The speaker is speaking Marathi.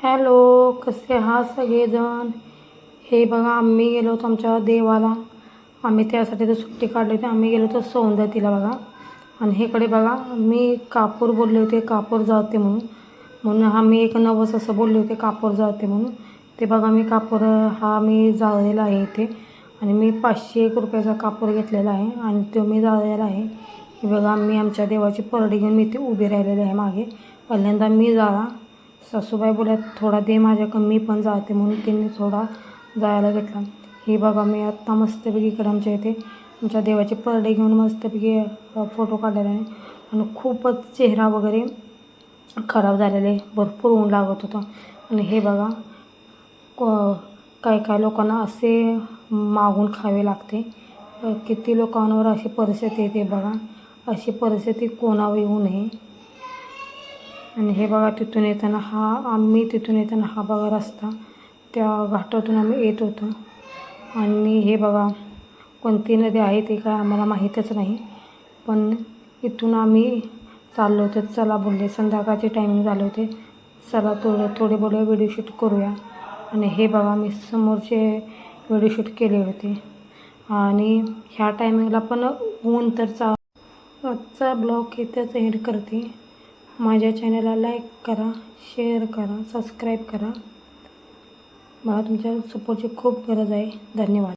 हॅलो, कसे आहात सगळेजण? हे बघा, आम्ही गेलो होतो आमच्या देवाला. आम्ही त्यासाठी तर सुट्टी काढली होती. आम्ही गेलो होतो सौंदतीला बघा. आणि इकडे बघा, मी कापूर बोलले होते, कापूर जाळते म्हणून आम्ही एक नवस असं बोलले होते, कापूर जाळते म्हणून. ते बघा, मी कापूर हा मी जाळलेला आहे इथे. आणि मी 501 रुपयाचा कापूर घेतलेला आहे आणि तो मी जाळलेला आहे. हे बघा, मी आमच्या देवाची परडी घेऊन मी इथे उभी राहिलेली आहे मागे. पहिल्यांदा मी जाळा. सासूबाई बोलत थोडा दे माझ्याकडं, मी पण जाते म्हणून त्यांनी थोडा जायला घेतला. हे बघा, मी आत्ता मस्तपैकी इकडं आमच्या इथे आमच्या देवाची परडी घेऊन मस्तपैकी फोटो काढलेला आहे. आणि खूपच चेहरा वगैरे खराब झालेले, भरपूर ऊन लागत होतं. आणि हे बघा, काय काय लोकांना असे मागून खावे लागते. किती लोकांवर अशी परिस्थिती येते बघा. अशी परिस्थिती कोणावर येऊ नये. आणि हे बघा, तिथून येताना आम्ही तिथून येताना हा बघा रस्ता, त्या घाटातून आम्ही येत होतो. आणि हे बघा, कोणती नदी आहे ते काय आम्हाला माहीतच नाही, पण इथून आम्ही चाललो होतो. चला बोलले, संध्याकाळचे टायमिंग झाले होते, चला थोडे बोलले व्हिडिओ शूट करूया. आणि हे बघा, मी समोरचे व्हिडिओ शूट केले होते. आणि ह्या टायमिंगला पण ऊन तर आजचा ब्लॉग इथेच एंड करते. माझ्या चॅनलला लाईक करा, शेअर करा, सबस्क्राईब करा. मला तुमच्या सपोर्टची खूप गरज आहे. धन्यवाद.